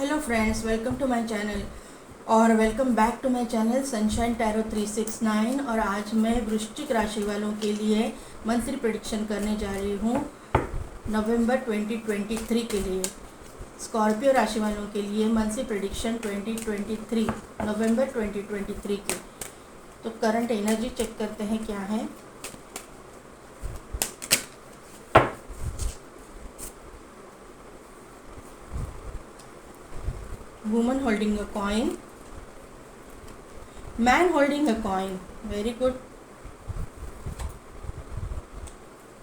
Hello friends, welcome to my channel और welcome back to my channel sunshine tarot 369। और आज मैं वृश्चिक राशि वालों के लिए मंथली प्रेडिक्शन करने जा रही हूँ नवंबर 2023 के लिए। स्कॉर्पियो राशि वालों के लिए मंथली प्रेडिक्शन 2023 नवंबर 2023 की। तो करंट एनर्जी चेक करते हैं क्या है। Woman holding a coin, man holding a coin, very good.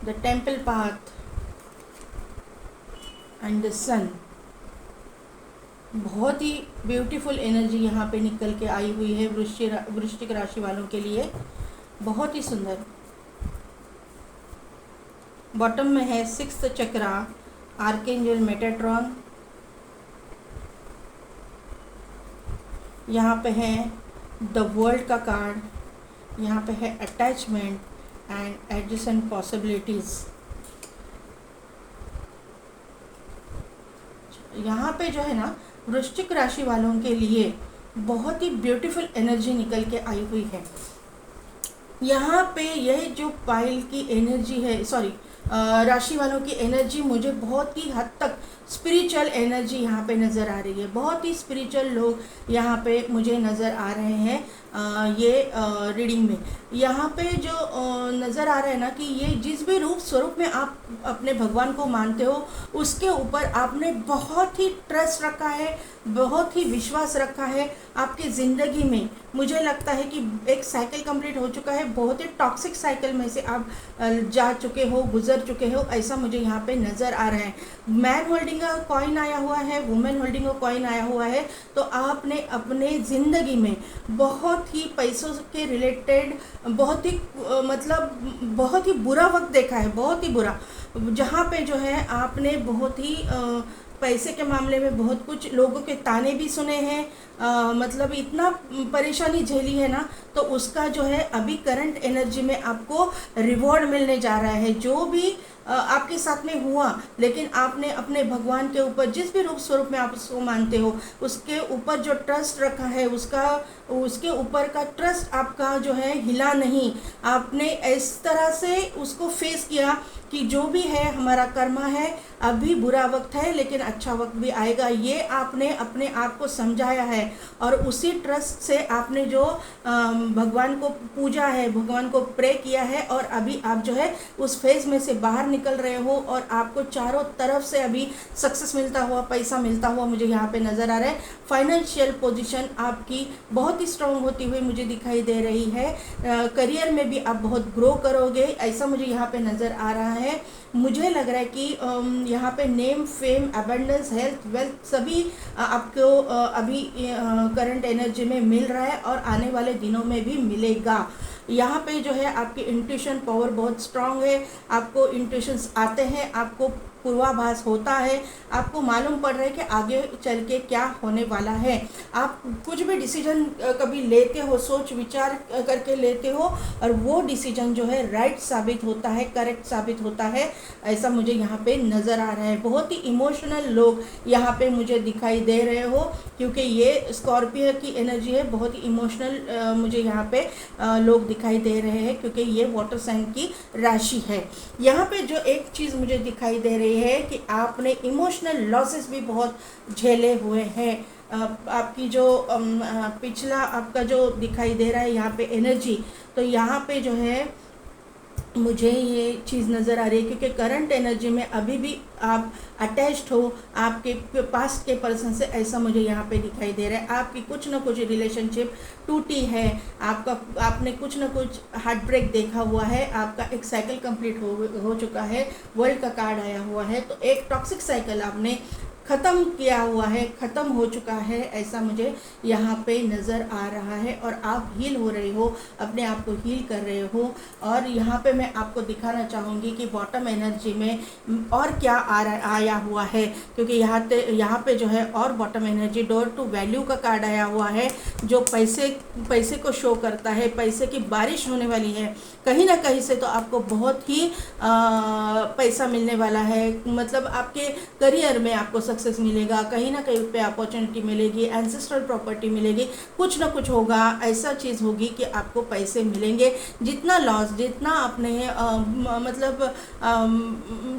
The temple path and the sun, बहुत ही ब्यूटीफुल एनर्जी यहाँ पे निकल के आई हुई है वृश्चिक राशि वालों के लिए, बहुत ही सुंदर। बॉटम में है 6th चक्रा, आर्केंजल मेटाट्रॉन। यहाँ पे है द वर्ल्ड का कार्ड, यहाँ पे है अटैचमेंट एंड एडजेसेंट पॉसिबिलिटीज़। यहाँ पे जो है ना वृश्चिक राशि वालों के लिए बहुत ही ब्यूटीफुल एनर्जी निकल के आई हुई है। यहाँ पे यह जो पाइल की एनर्जी है, राशि वालों की एनर्जी मुझे बहुत ही हद तक स्पिरिचुअल एनर्जी यहाँ पे नज़र आ रही है। बहुत ही स्पिरिचुअल लोग यहाँ पे मुझे नज़र आ रहे हैं। ये रीडिंग में यहाँ पे जो नज़र आ रहा है ना कि ये जिस भी रूप स्वरूप में आप अपने भगवान को मानते हो उसके ऊपर आपने बहुत ही ट्रस्ट रखा है, बहुत ही विश्वास रखा है। आपकी ज़िंदगी में मुझे लगता है कि एक साइकिल कंप्लीट हो चुका है। बहुत ही टॉक्सिक साइकिल में से आप जा चुके हो, गुजर चुके हो, ऐसा मुझे यहाँ पे नज़र आ रहा है। मैन होल्डिंग अ कॉइन आया हुआ है, वुमेन होल्डिंग अ कॉइन आया हुआ है। तो आपने अपने ज़िंदगी में बहुत ही पैसों के रिलेटेड बहुत ही बहुत ही बुरा वक्त देखा है, बहुत ही बुरा, जहाँ पे जो है आपने बहुत ही पैसे के मामले में बहुत कुछ लोगों के ताने भी सुने हैं। मतलब इतना परेशानी झेली है ना, तो उसका जो है अभी करंट एनर्जी में आपको रिवॉर्ड मिलने जा रहा है। जो भी आपके साथ में हुआ, लेकिन आपने अपने भगवान के ऊपर जिस भी रूप स्वरूप में आप उसको मानते हो उसके ऊपर जो ट्रस्ट रखा है, उसके ऊपर का ट्रस्ट आपका जो है हिला नहीं। आपने इस तरह से उसको फेस किया कि जो भी है हमारा कर्मा है, अभी बुरा वक्त है लेकिन अच्छा वक्त भी आएगा। ये आपने अपने आप को समझाया है और उसी ट्रस्ट से आपने जो भगवान को पूजा है, भगवान को प्रे किया है और अभी आप जो है उस फेज में से बाहर निकल रहे हो और आपको चारों तरफ से अभी सक्सेस मिलता हुआ, पैसा मिलता हुआ मुझे यहाँ पे नज़र आ रहा है। फाइनेंशियल पोजीशन आपकी बहुत ही स्ट्रॉन्ग होती हुई मुझे दिखाई दे रही है। करियर में भी आप बहुत ग्रो करोगे, ऐसा मुझे यहाँ पे नज़र आ रहा है। मुझे लग रहा है कि यहाँ पे name, fame, abundance, health, wealth सभी आपको अभी करंट एनर्जी में मिल रहा है और आने वाले दिनों में भी मिलेगा। यहाँ पे जो है आपकी इंट्यूशन पावर बहुत स्ट्रांग है। आपको इंट्यूशंस आते हैं, आपको पूर्वाभास होता है, आपको मालूम पड़ रहा है कि आगे चल के क्या होने वाला है। आप कुछ भी डिसीजन कभी लेते हो, सोच विचार करके लेते हो और वो डिसीजन जो है राइट साबित होता है, करेक्ट साबित होता है, ऐसा मुझे यहाँ पे नज़र आ रहा है। बहुत ही इमोशनल लोग यहाँ पे मुझे दिखाई दे रहे हो, क्योंकि ये स्कॉर्पियो की एनर्जी है। बहुत ही इमोशनल मुझे यहाँ पे लोग दिखाई दे रहे हैं, क्योंकि ये वाटर साइन की राशि है। यहाँ पे जो एक चीज़ मुझे दिखाई दे रही है कि आपने इमोशनल लॉसेस भी बहुत झेले हुए हैं। आपकी जो पिछला आपका जो दिखाई दे रहा है यहाँ पे एनर्जी, तो यहाँ पे जो है मुझे ये चीज़ नज़र आ रही है, क्योंकि करंट एनर्जी में अभी भी आप अटैच्ड हो आपके पास्ट के पर्सन से, ऐसा मुझे यहाँ पे दिखाई दे रहा है। आपकी कुछ ना कुछ रिलेशनशिप टूटी है, आपने कुछ ना कुछ हार्ट ब्रेक देखा हुआ है, आपका एक साइकिल कंप्लीट हो चुका है, वर्ल्ड का कार्ड आया हुआ है। तो एक टॉक्सिक साइकिल आपने ख़त्म किया हुआ है, ख़त्म हो चुका है, ऐसा मुझे यहाँ पे नज़र आ रहा है। और आप हील हो रहे हो, अपने आप को हील कर रहे हो। और यहाँ पे मैं आपको दिखाना चाहूँगी कि बॉटम एनर्जी में और क्या आया हुआ है, क्योंकि यहाँ पे जो है और bottom energy door to value का कार्ड आया हुआ है, जो पैसे को शो करता है। पैसे की बारिश होने वाली है कहीं ना कहीं से, तो आपको बहुत ही पैसा मिलने वाला है। मतलब आपके करियर में आपको सक्सेस मिलेगा, कहीं ना कहीं पे अपॉर्चुनिटी मिलेगी, एंसेस्ट्रल प्रॉपर्टी मिलेगी, कुछ ना कुछ होगा, ऐसा चीज़ होगी कि आपको पैसे मिलेंगे। जितना लॉस, जितना आपने मतलब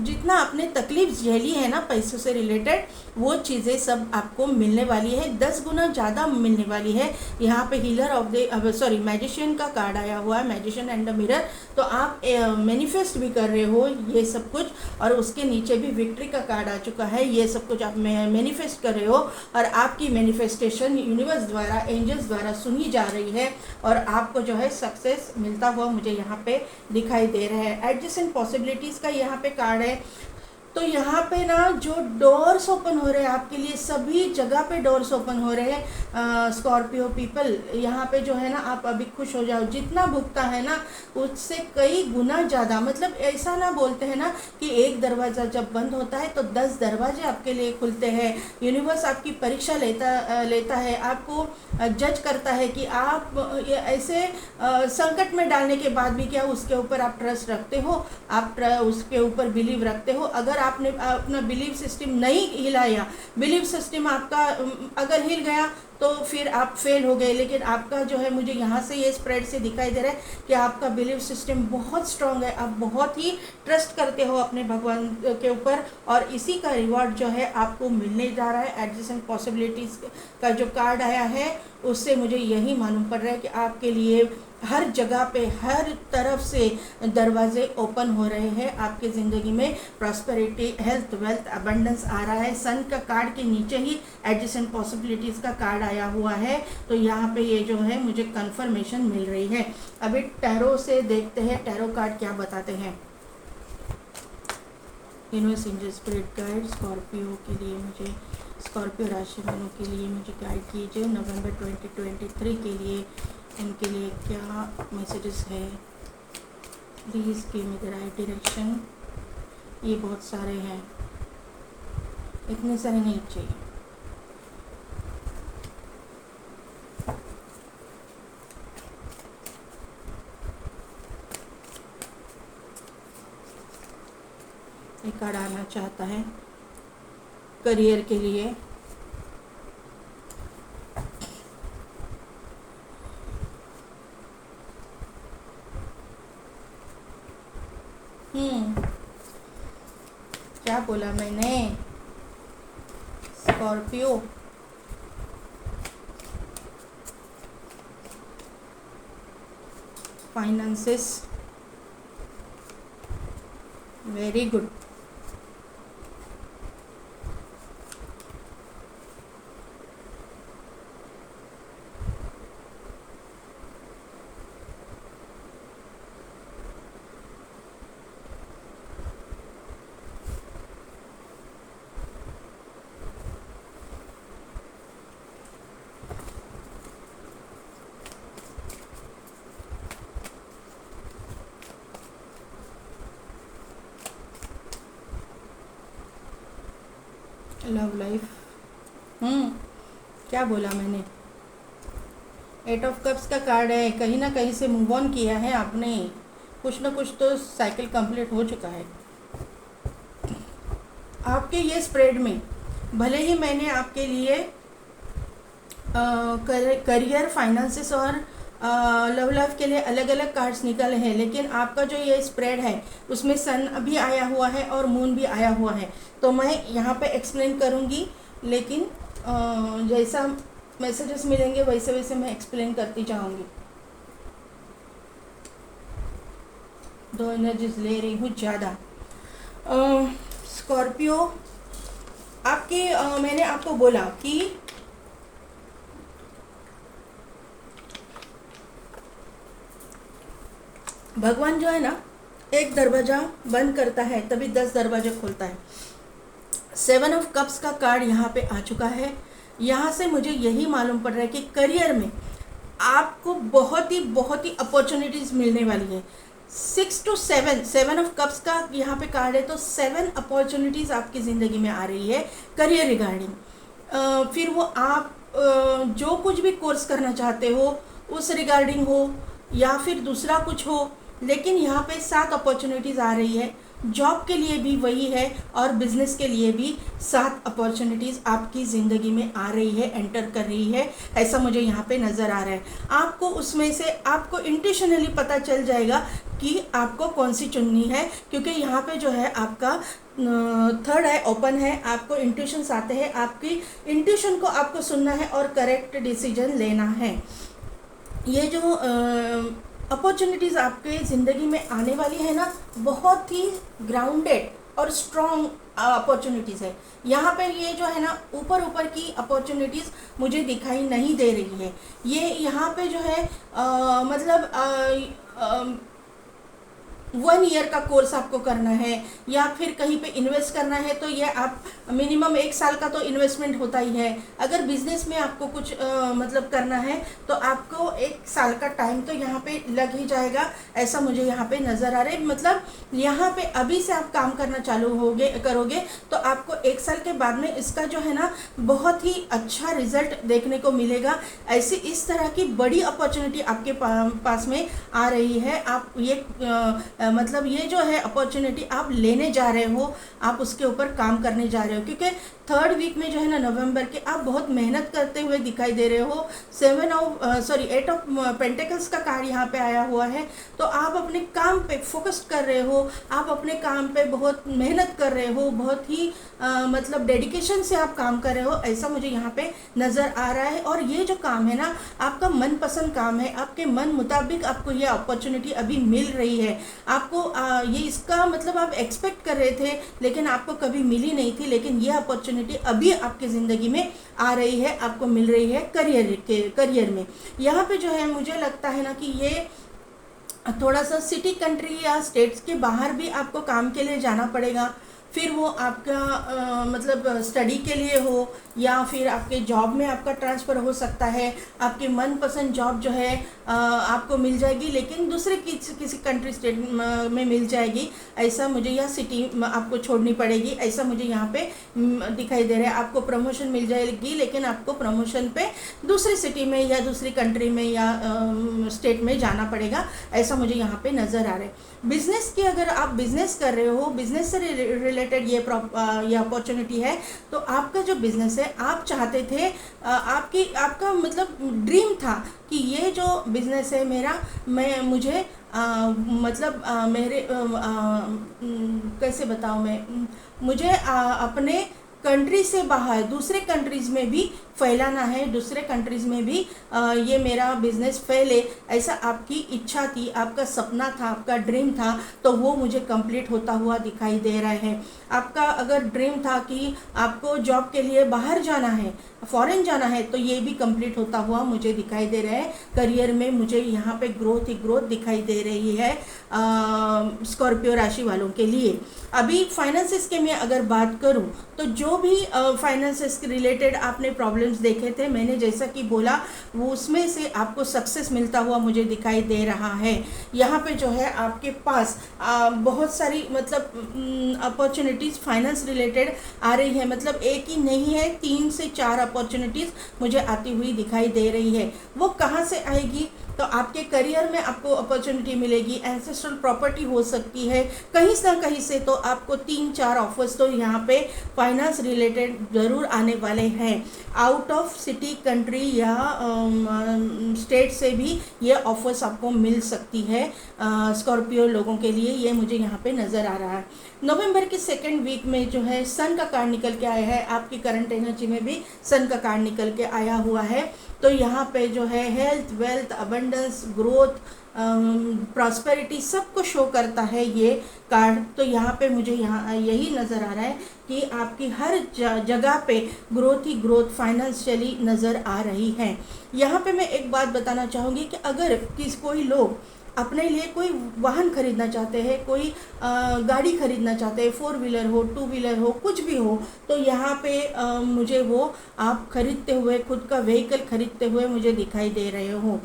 जितना आपने तकलीफ झेली है ना पैसों से रिलेटेड, वो चीज़ें सब आपको मिलने वाली है, 10 गुना ज़्यादा मिलने वाली है। यहाँ पे हीलर ऑफ द मैजिशियन का कार्ड आया हुआ है, मैजिशियन एंड द मिरर। तो आप मैनिफेस्ट भी कर रहे हो ये सब कुछ, और उसके नीचे भी विक्ट्री का कार्ड आ चुका है। ये सब कुछ आप मैनिफेस्ट कर रहे हो, और आपकी मैनिफेस्टेशन यूनिवर्स द्वारा, एंजल्स द्वारा सुनी जा रही है, और आपको जो है सक्सेस मिलता हुआ मुझे यहाँ पे दिखाई दे रहा है। एडजस्टेंट पॉसिबिलिटीज़ का यहाँ पे कार्ड है। तो यहाँ पे ना जो डोर्स ओपन हो रहे हैं आपके लिए, सभी जगह पे डोर्स ओपन हो रहे हैं। स्कॉर्पियो पीपल, यहाँ पे जो है ना आप अभी खुश हो जाओ। जितना भुगता है ना उससे कई गुना ज़्यादा, मतलब ऐसा ना बोलते हैं ना कि एक दरवाज़ा जब बंद होता है तो 10 दरवाजे आपके लिए खुलते हैं। यूनिवर्स आपकी परीक्षा लेता है, आपको जज करता है कि आप ऐसे संकट में डालने के बाद भी क्या उसके ऊपर आप ट्रस्ट रखते हो, आप उसके ऊपर बिलीव रखते हो। अगर आपने अपना बिलीव सिस्टम नहीं हिलाया, बिलीव सिस्टम आपका अगर हिल गया तो फिर आप फेल हो गए। लेकिन आपका जो है, मुझे यहाँ से ये स्प्रेड से दिखाई दे रहा है कि आपका बिलीव सिस्टम बहुत स्ट्रांग है, आप बहुत ही ट्रस्ट करते हो अपने भगवान के ऊपर, और इसी का रिवॉर्ड जो है आपको मिलने जा रहा है। एडजस्टेंट पॉसिबिलिटीज़ का जो कार्ड आया है उससे मुझे यही मालूम पड़ रहा है कि आपके लिए हर जगह पे, हर तरफ से दरवाजे ओपन हो रहे हैं आपकी ज़िंदगी में। प्रॉस्पेरिटी, हेल्थ, वेल्थ, अबंडेंस आ रहा है। सन का कार्ड के नीचे ही एडजस्टेंट पॉसिबिलिटीज़ का कार्ड आया हुआ है। तो यहाँ पे ये जो है मुझे कंफर्मेशन मिल रही है। अभी टैरो से देखते हैं टैरो कार्ड क्या बताते हैं। Universe, angel, spirit guide Scorpio के लिए मुझे, स्कॉर्पियो राशि वालों के लिए मुझे गाइड कीजिए। नवंबर 2023 के लिए इनके लिए क्या मैसेजेस है। Please give me the right direction. ये बहुत सारे हैं, इतने सारे नहीं चाहिए। एक कार्ड आना चाहता है करियर के लिए। क्या बोला मैंने? Scorpio, finances, very good. Love life, क्या बोला मैंने? 8 ऑफ कप्स का कार्ड है। कहीं ना कहीं से मूव ऑन किया है आपने, कुछ ना कुछ तो साइकिल कंप्लीट हो चुका है आपके ये स्प्रेड में। भले ही मैंने आपके लिए करियर, फाइनेंसेस और लव लाइफ के लिए अलग अलग कार्ड्स निकाले हैं, लेकिन आपका जो ये स्प्रेड है उसमें सन भी आया हुआ है और मून भी आया हुआ है। तो मैं यहाँ पे एक्सप्लेन करूँगी, लेकिन जैसा मैसेजेस मिलेंगे वैसे वैसे मैं एक्सप्लेन करती जाऊँगी। 2 एनर्जीज ले रही हूँ ज़्यादा। स्कॉर्पियो, आपके मैंने आपको बोला कि भगवान जो है ना, एक दरवाज़ा बंद करता है तभी 10 दरवाजे खोलता है। 7 ऑफ कप्स का कार्ड यहाँ पे आ चुका है। यहाँ से मुझे यही मालूम पड़ रहा है कि करियर में आपको बहुत ही अपॉर्चुनिटीज़ मिलने वाली है। 6 to 7, 7 ऑफ कप्स का यहाँ पे कार्ड है, तो 7 अपॉर्चुनिटीज़ आपकी ज़िंदगी में आ रही है करियर रिगार्डिंग। फिर वो आप जो कुछ भी कोर्स करना चाहते हो उस रिगार्डिंग हो या फिर दूसरा कुछ हो, लेकिन यहाँ पे 7 अपॉर्चुनिटीज़ आ रही है। जॉब के लिए भी वही है और बिजनेस के लिए भी 7 अपॉर्चुनिटीज़ आपकी ज़िंदगी में आ रही है, एंटर कर रही है, ऐसा मुझे यहाँ पे नज़र आ रहा है। आपको उसमें से आपको इंट्यूशनली पता चल जाएगा कि आपको कौन सी चुननी है, क्योंकि यहाँ पे जो है आपका थर्ड है, ओपन है, आपको इंट्यूशंस आते हैं, आपकी इंट्यूशन को आपको सुनना है और करेक्ट डिसीजन लेना है। ये जो अपॉर्चुनिटीज़ आपके ज़िंदगी में आने वाली है ना, बहुत ही ग्राउंडेड और स्ट्रॉन्ग अपॉर्चुनिटीज़ है। यहाँ पे ये जो है ना ऊपर ऊपर की अपॉर्चुनिटीज़ मुझे दिखाई नहीं दे रही है। ये यहाँ पे जो है मतलब 1 ईयर का कोर्स आपको करना है या फिर कहीं पे इन्वेस्ट करना है, तो ये आप मिनिमम 1 साल का तो इन्वेस्टमेंट होता ही है। अगर बिजनेस में आपको कुछ मतलब करना है तो आपको 1 साल का टाइम तो यहाँ पे लग ही जाएगा, ऐसा मुझे यहाँ पे नज़र आ रहा है। मतलब यहाँ पे अभी से आप काम करना चालू करोगे तो आपको 1 साल के बाद में इसका जो है ना बहुत ही अच्छा रिजल्ट देखने को मिलेगा। ऐसी इस तरह की बड़ी अपॉर्चुनिटी आपके पास में आ रही है। आप ये मतलब ये जो है अपॉर्चुनिटी आप लेने जा रहे हो, आप उसके ऊपर काम करने जा रहे हो, क्योंकि 3rd वीक में जो है ना नवंबर के आप बहुत मेहनत करते हुए दिखाई दे रहे हो। 8 ऑफ पेंटिकल्स का कार्ड यहाँ पे आया हुआ है, तो आप अपने काम पे फोकस कर रहे हो, आप अपने काम पे बहुत मेहनत कर रहे हो, बहुत ही मतलब डेडिकेशन से आप काम कर रहे हो, ऐसा मुझे यहाँ पे नज़र आ रहा है। और ये जो काम है ना आपका मनपसंद काम है, आपके मन मुताबिक आपको ये अपॉर्चुनिटी अभी मिल रही है। आपको ये इसका मतलब आप एक्सपेक्ट कर रहे थे लेकिन आपको कभी मिली नहीं थी, लेकिन ये अपॉर्चुनिटी अभी आपकी ज़िंदगी में आ रही है, आपको मिल रही है करियर में। यहाँ पे जो है मुझे लगता है ना कि ये थोड़ा सा सिटी कंट्री या स्टेट्स के बाहर भी आपको काम के लिए जाना पड़ेगा, फिर वो आपका मतलब स्टडी के लिए हो या फिर आपके जॉब में आपका ट्रांसफ़र हो सकता है। आपके मनपसंद जॉब जो है आपको मिल जाएगी लेकिन दूसरे किसी कंट्री स्टेट में मिल जाएगी, ऐसा मुझे, या सिटी आपको छोड़नी पड़ेगी, ऐसा मुझे यहाँ पे दिखाई दे रहा है। आपको प्रमोशन मिल जाएगी लेकिन आपको प्रमोशन पे दूसरी सिटी में या दूसरी कंट्री में या स्टेट में जाना पड़ेगा, ऐसा मुझे यहाँ पे नज़र आ रहा है। बिज़नेस की, अगर आप बिज़नेस कर रहे हो, बिज़नेस से रिलेटेड ये अपॉर्चुनिटी है, तो आपका जो बिज़नेस है आप चाहते थे, आपका मतलब ड्रीम था कि ये जो बिज़नेस है मेरा, मुझे मतलब मेरे कैसे बताऊँ मैं, मुझे अपने कंट्री से बाहर दूसरे कंट्रीज़ में भी फैलाना है, दूसरे कंट्रीज़ में भी ये मेरा बिज़नेस फैले, ऐसा आपकी इच्छा थी, आपका सपना था, आपका ड्रीम था, तो वो मुझे कंप्लीट होता हुआ दिखाई दे रहा है। आपका अगर ड्रीम था कि आपको जॉब के लिए बाहर जाना है, फॉरेन जाना है, तो ये भी कंप्लीट होता हुआ मुझे दिखाई दे रहा है। करियर में मुझे यहाँ पे ग्रोथ ही ग्रोथ दिखाई दे रही है स्कॉर्पियो राशि वालों के लिए। अभी फाइनेंसेस के मैं अगर बात करूँ तो जो भी फाइनेंसेस के रिलेटेड आपने प्रॉब्लम्स देखे थे, मैंने जैसा कि बोला वो उसमें से आपको सक्सेस मिलता हुआ मुझे दिखाई दे रहा है। यहाँ पे जो है आपके पास बहुत सारी मतलब अपॉर्चुनिटीज़ फाइनेंस रिलेटेड आ रही है, मतलब एक ही नहीं है, 3 से 4 अपॉर्चुनिटीज़ मुझे आती हुई दिखाई दे रही है। वो कहाँ से आएगी, तो आपके करियर में आपको अपॉर्चुनिटी मिलेगी, एंसेस्ट्रल प्रॉपर्टी हो सकती है, कहीं ना कहीं से तो आपको 3-4 ऑफर्स तो यहाँ पे फाइनेंस रिलेटेड ज़रूर आने वाले हैं। आउट ऑफ सिटी, कंट्री या स्टेट से भी ये ऑफर्स आपको मिल सकती है स्कॉर्पियो लोगों के लिए, ये मुझे यहाँ पे नज़र आ रहा है। नवंबर के 2nd वीक में जो है सन का कार्ड निकल के आया है, आपकी करंट एनर्जी में भी सन का कार्ड निकल के आया हुआ है। तो यहाँ पे जो है health, wealth, abundance, growth, prosperity सबको शो करता है ये कार्ड। तो यहाँ पे मुझे यहाँ यही नज़र आ रहा है कि आपकी हर जगह पे ग्रोथ ही ग्रोथ फाइनेंशियली नज़र आ रही है। यहाँ पे मैं एक बात बताना चाहूँगी कि अगर कोई लोग अपने लिए कोई वाहन खरीदना चाहते हैं, कोई गाड़ी खरीदना चाहते हैं, 4 व्हीलर हो, 2 व्हीलर हो, कुछ भी हो, तो यहाँ पे मुझे वो आप खरीदते हुए, खुद का व्हीकल खरीदते हुए मुझे दिखाई दे रहे हो।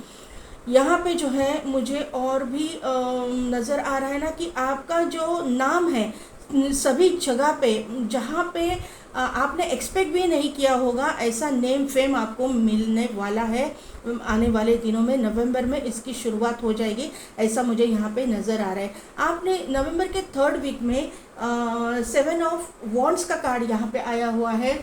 यहाँ पे जो है मुझे और भी नज़र आ रहा है ना कि आपका जो नाम है सभी जगह पे जहाँ पे आपने एक्सपेक्ट भी नहीं किया होगा, ऐसा नेम फेम आपको मिलने वाला है। आने वाले दिनों में नवंबर में इसकी शुरुआत हो जाएगी, ऐसा मुझे यहाँ पे नज़र आ रहा है। आपने नवंबर के 3rd वीक में 7 ऑफ वॉन्ड्स का कार्ड यहाँ पे आया हुआ है।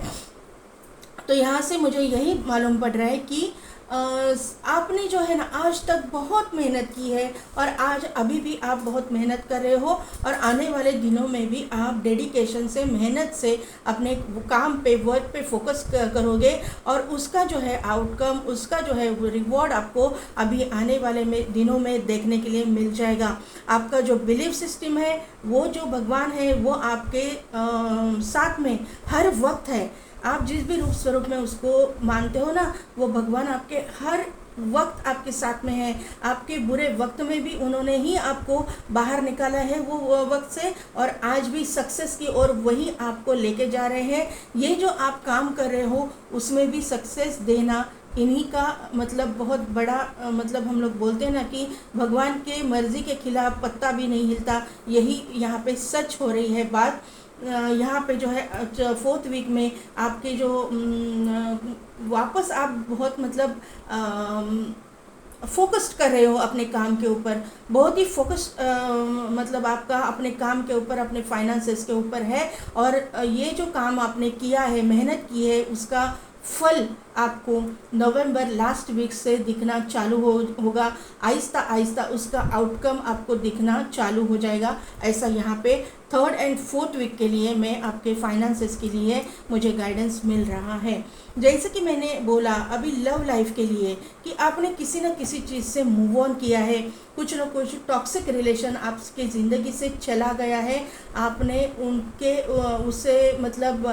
तो यहाँ से मुझे यही मालूम पड़ रहा है कि आपने जो है ना आज तक बहुत मेहनत की है, और आज अभी भी आप बहुत मेहनत कर रहे हो, और आने वाले दिनों में भी आप डेडिकेशन से, मेहनत से अपने काम पे, वर्क पे फोकस करोगे, और उसका जो है आउटकम, उसका जो है रिवॉर्ड आपको अभी आने वाले दिनों में देखने के लिए मिल जाएगा। आपका जो बिलीफ सिस्टम है, वो जो भगवान है वो आपके साथ में हर वक्त है। आप जिस भी रूप स्वरूप में उसको मानते हो ना, वो भगवान आपके हर वक्त आपके साथ में है। आपके बुरे वक्त में भी उन्होंने ही आपको बाहर निकाला है वो वक्त से, और आज भी सक्सेस की ओर वही आपको लेके जा रहे हैं। ये जो आप काम कर रहे हो उसमें भी सक्सेस देना इन्हीं का मतलब बहुत बड़ा मतलब हम लोग बोलते हैं ना कि भगवान के मर्ज़ी के खिलाफ पत्ता भी नहीं हिलता, यही यहाँ पे सच हो रही है बात। यहाँ पे जो है 4th वीक में आपके जो वापस आप बहुत मतलब फोकस्ड कर रहे हो अपने काम के ऊपर, बहुत ही फोकस्ड मतलब आपका अपने काम के ऊपर, अपने फाइनेंसेस के ऊपर है। और ये जो काम आपने किया है, मेहनत की है, उसका फल आपको नवंबर लास्ट वीक से दिखना चालू होगा। आहिस्ता आहिस्ता उसका आउटकम आपको दिखना चालू हो जाएगा। ऐसा यहाँ पे 3rd एंड 4th वीक के लिए मैं आपके फाइनेंसेस के लिए मुझे गाइडेंस मिल रहा है। जैसे कि मैंने बोला अभी लव लाइफ के लिए कि आपने किसी न किसी चीज़ से मूव ऑन किया है, कुछ न कुछ टॉक्सिक रिलेशन आपकी ज़िंदगी से चला गया है, आपने उनके उससे मतलब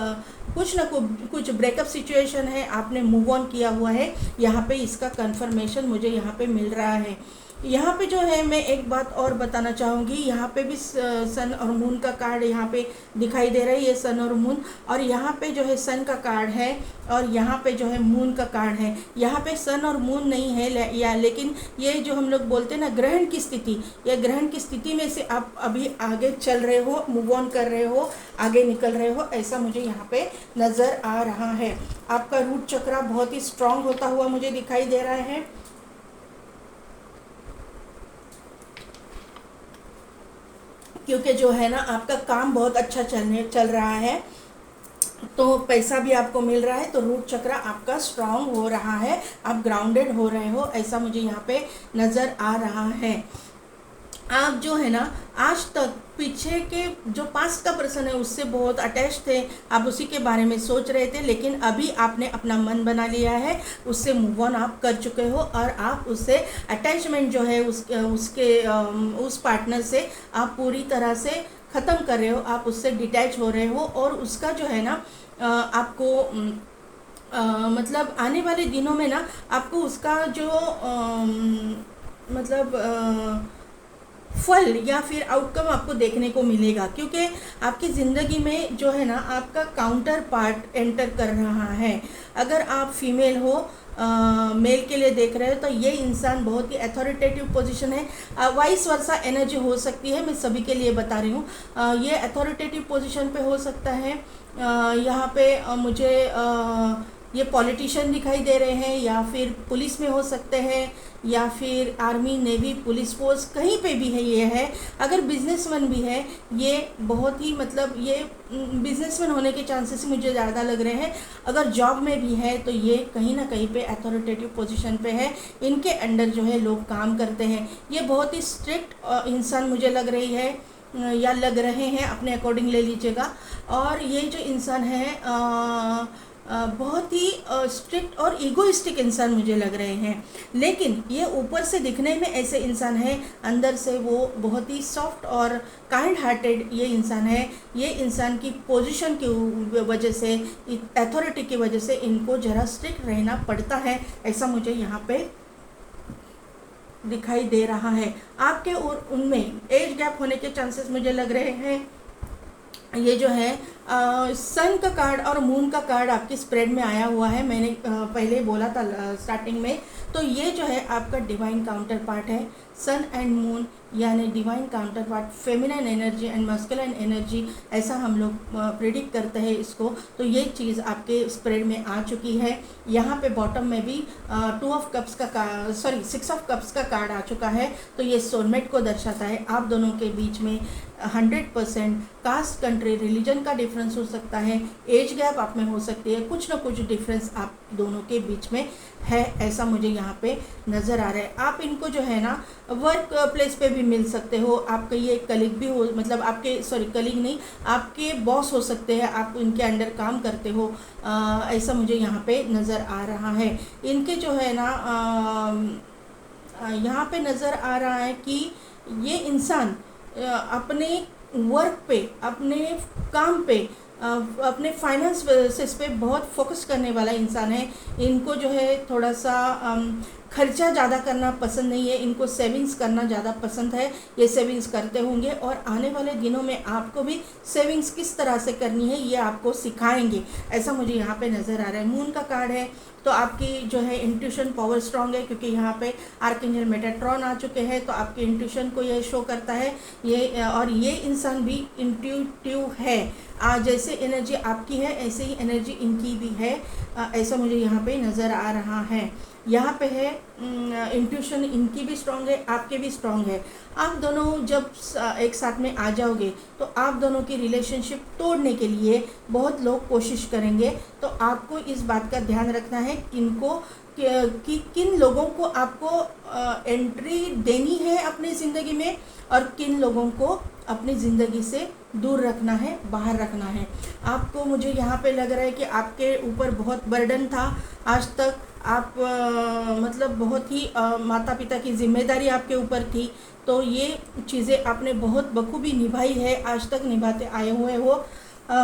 कुछ न कुछ ब्रेकअप सिचुएशन है, आपने मूव ऑन किया हुआ है। यहाँ पे इसका कंफर्मेशन मुझे यहाँ पे मिल रहा है। यहाँ पे जो है मैं एक बात और बताना चाहूँगी, यहाँ पे भी सन और मून का कार्ड यहाँ पे दिखाई दे रहा है, ये सन और मून, और यहाँ पे जो है सन का कार्ड है और यहाँ पे जो है मून का कार्ड है। यहाँ पे सन और मून नहीं है या लेकिन ये जो हम लोग बोलते हैं ना ग्रहण की स्थिति, या ग्रहण की स्थिति में से आप अभी आगे चल रहे हो, मूव ऑन कर रहे हो, आगे निकल रहे हो, ऐसा मुझे यहाँ पे नज़र आ रहा है। आपका रूट चक्रा बहुत ही स्ट्रांग होता हुआ मुझे दिखाई दे रहा है। क्योंकि जो है ना आपका काम बहुत अच्छा चल रहा है, तो पैसा भी आपको मिल रहा है, तो रूट चक्र आपका स्ट्रांग हो रहा है, आप ग्राउंडेड हो रहे हो, ऐसा मुझे यहाँ पे नज़र आ रहा है। आप जो है ना आज तक पीछे के जो पास्ट का पर्सन है उससे बहुत अटैच थे, आप उसी के बारे में सोच रहे थे, लेकिन अभी आपने अपना मन बना लिया है, उससे मूव ऑन आप कर चुके हो, और आप उससे अटैचमेंट जो है उस पार्टनर से आप पूरी तरह से ख़त्म कर रहे हो, आप उससे डिटैच हो रहे हो, और उसका जो है ना आपको मतलब आने वाले दिनों में ना आपको उसका जो मतलब फल या फिर आउटकम आपको देखने को मिलेगा। क्योंकि आपकी ज़िंदगी में जो है ना आपका काउंटर पार्ट एंटर कर रहा है। अगर आप फीमेल हो, मेल के लिए देख रहे हो, तो ये इंसान बहुत ही अथॉरिटेटिव पोजीशन है। वाइस वर्सा एनर्जी हो सकती है, मैं सभी के लिए बता रही हूँ। ये अथॉरिटेटिव पोजीशन पे हो सकता है। यहाँ पे मुझे ये पॉलिटिशियन दिखाई दे रहे हैं, या फिर पुलिस में हो सकते हैं, या फिर आर्मी, नेवी, पुलिस फोर्स, कहीं पे भी है ये है। अगर बिजनेसमैन भी है, ये बहुत ही मतलब ये बिजनेसमैन होने के चांसेस मुझे ज़्यादा लग रहे हैं। अगर जॉब में भी है तो ये कहीं ना कहीं पे अथॉरिटेटिव पोजीशन पे है, इनके अंडर जो है लोग काम करते हैं। ये बहुत ही स्ट्रिक्ट इंसान मुझे लग रही है, या लग रहे हैं, अपने अकॉर्डिंग ले लीजिएगा। और ये जो इंसान है बहुत ही स्ट्रिक्ट और ईगोइस्टिक इंसान मुझे लग रहे हैं, लेकिन ये ऊपर से दिखने में ऐसे इंसान है, अंदर से वो बहुत ही सॉफ्ट और काइंड हार्टेड ये इंसान है। ये इंसान की पोजीशन की वजह से, अथॉरिटी की वजह से इनको ज़रा स्ट्रिक्ट रहना पड़ता है, ऐसा मुझे यहाँ पे दिखाई दे रहा है। आपके और उनमें एज गैप होने के चांसेस मुझे लग रहे हैं। ये जो है सन का कार्ड और मून का कार्ड आपकी स्प्रेड में आया हुआ है, मैंने पहले बोला था स्टार्टिंग में। तो ये जो है आपका डिवाइन काउंटर पार्ट है। सन एंड मून यानी divine counter part, feminine energy and masculine energy, ऐसा हम लोग प्रेडिक्ट करते हैं इसको। तो ये चीज़ आपके स्प्रेड में आ चुकी है। यहाँ पे बॉटम में भी 6 ऑफ कप्स का कार्ड आ चुका है। तो ये सोलमेट को दर्शाता है। आप दोनों के बीच में 100% कास्ट, कंट्री, रिलीजन का डिफरेंस हो सकता है, एज गैप आप में हो सकती है, कुछ ना कुछ डिफरेंस आप दोनों के बीच में है, ऐसा मुझे यहाँ पे नज़र आ रहा है। आप इनको जो है ना वर्क प्लेस पे भी मिल सकते हो। आपका ये कलीग भी हो, मतलब आपके कलीग नहीं, आपके बॉस हो सकते हैं, आप इनके अंडर काम करते हो, ऐसा मुझे यहाँ पे नज़र आ रहा है। इनके जो है ना यहाँ पे नज़र आ रहा है कि ये इंसान अपने वर्क पे, अपने काम पे, अपने फाइनेंस पे बहुत फोकस करने वाला इंसान है। इनको जो है थोड़ा सा खर्चा ज़्यादा करना पसंद नहीं है, इनको सेविंग्स करना ज़्यादा पसंद है। ये सेविंग्स करते होंगे और आने वाले दिनों में आपको भी सेविंग्स किस तरह से करनी है ये आपको सिखाएंगे, ऐसा मुझे यहाँ पे नज़र आ रहा है। मून का कार्ड है, तो आपकी जो है इंट्यूशन पावर स्ट्रांग है, क्योंकि यहाँ पे आर्कएंजल मेटाट्रॉन आ चुके हैं। तो आपके इंट्यूशन को ये शो करता है ये, और ये इंसान भी इंट्यूटिव है। जैसे एनर्जी आपकी है ऐसे ही एनर्जी इनकी भी है, ऐसा मुझे यहाँ पे नज़र आ रहा है। यहाँ पे है इंट्यूशन इनकी भी स्ट्रांग है, आपके भी स्ट्रांग है। आप दोनों जब एक साथ में आ जाओगे तो आप दोनों की रिलेशनशिप तोड़ने के लिए बहुत लोग कोशिश करेंगे। तो आपको इस बात का ध्यान रखना है कि किन लोगों को आपको एंट्री देनी है अपनी ज़िंदगी में और किन लोगों को अपनी ज़िंदगी से दूर रखना है, बाहर रखना है। आपको, मुझे यहाँ पे लग रहा है कि आपके ऊपर बहुत बर्डन था आज तक। आप मतलब बहुत ही माता पिता की जिम्मेदारी आपके ऊपर थी, तो ये चीज़ें आपने बहुत बखूबी निभाई है, आज तक निभाते आए हुए हो।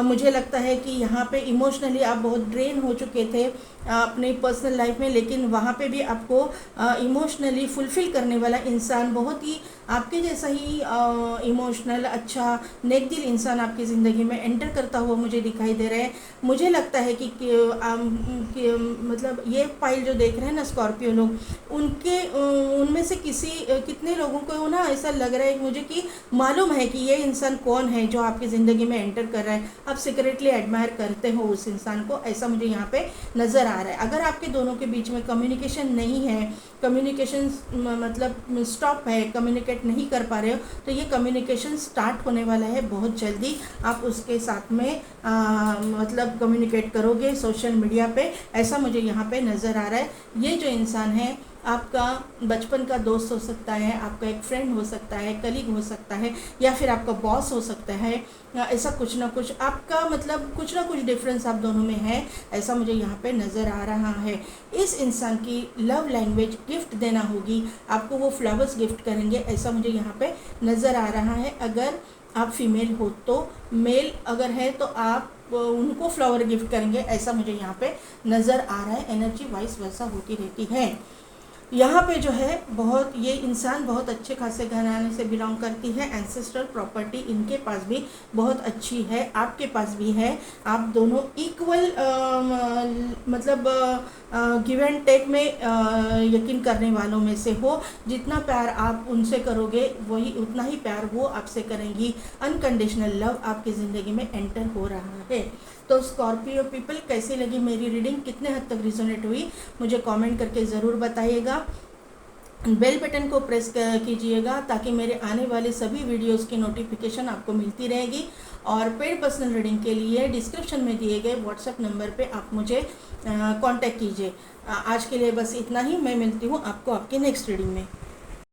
मुझे लगता है कि यहाँ पे इमोशनली आप बहुत ड्रेन हो चुके थे अपनी पर्सनल लाइफ में, लेकिन वहाँ पे भी आपको इमोशनली फुलफ़िल करने वाला इंसान, बहुत ही आपके जैसा ही इमोशनल, अच्छा, नेक दिल इंसान आपकी ज़िंदगी में एंटर करता हुआ मुझे दिखाई दे रहा है। मुझे लगता है कि मतलब ये फाइल जो देख रहे हैं ना स्कॉर्पियो लोग, उनमें से कितने लोगों को ना ऐसा लग रहा है मुझे कि मालूम है कि ये इंसान कौन है जो आपकी ज़िंदगी में एंटर कर रहा है। आप सीक्रेटली एडमायर करते हो उस इंसान को, ऐसा मुझे यहाँ पे नज़र आ रहा है। अगर आपके दोनों के बीच में कम्युनिकेशन नहीं है, कम्युनिकेशन मतलब स्टॉप है, कम्युनिकेट नहीं कर पा रहे हो, तो ये कम्युनिकेशन स्टार्ट होने वाला है बहुत जल्दी। आप उसके साथ में मतलब कम्युनिकेट करोगे सोशल मीडिया पे, ऐसा मुझे यहाँ पे नज़र आ रहा है। ये जो इंसान है आपका बचपन का दोस्त हो सकता है, आपका एक फ्रेंड हो सकता है, कलीग हो सकता है, या फिर आपका बॉस हो सकता है। ऐसा कुछ ना कुछ आपका मतलब कुछ ना कुछ डिफरेंस आप दोनों में है, ऐसा मुझे यहाँ पे नज़र आ रहा है। इस इंसान की लव लैंग्वेज गिफ्ट देना होगी, आपको वो फ्लावर्स गिफ्ट करेंगे, ऐसा मुझे यहाँ पे नज़र आ रहा है। अगर आप फीमेल हो तो, मेल अगर है तो आप उनको फ्लावर गिफ्ट करेंगे, ऐसा मुझे यहाँ पे नज़र आ रहा है। एनर्जी वाइस वैसा होती रहती है। यहाँ पे जो है बहुत, ये इंसान बहुत अच्छे खासे घराने से बिलोंग करती है। एंसेस्ट्रल प्रॉपर्टी इनके पास भी बहुत अच्छी है, आपके पास भी है। आप दोनों इक्वल मतलब गिव एंड टेक में यकीन करने वालों में से हो। जितना प्यार आप उनसे करोगे वही उतना ही प्यार वो आपसे करेंगी। अनकंडीशनल लव आपकी ज़िंदगी में एंटर हो रहा है। तो स्कॉर्पियो पीपल, कैसी लगी मेरी रीडिंग, कितने हद तक रिजोनेट हुई, मुझे कमेंट करके ज़रूर बताइएगा। बेल बटन को प्रेस कीजिएगा ताकि मेरे आने वाले सभी वीडियोस की नोटिफिकेशन आपको मिलती रहेगी। और पेड पर्सनल रीडिंग के लिए डिस्क्रिप्शन में दिए गए व्हाट्सएप नंबर पे आप मुझे कांटेक्ट कीजिए। आज के लिए बस इतना ही। मैं मिलती हूँ आपको आपकी नेक्स्ट रीडिंग में।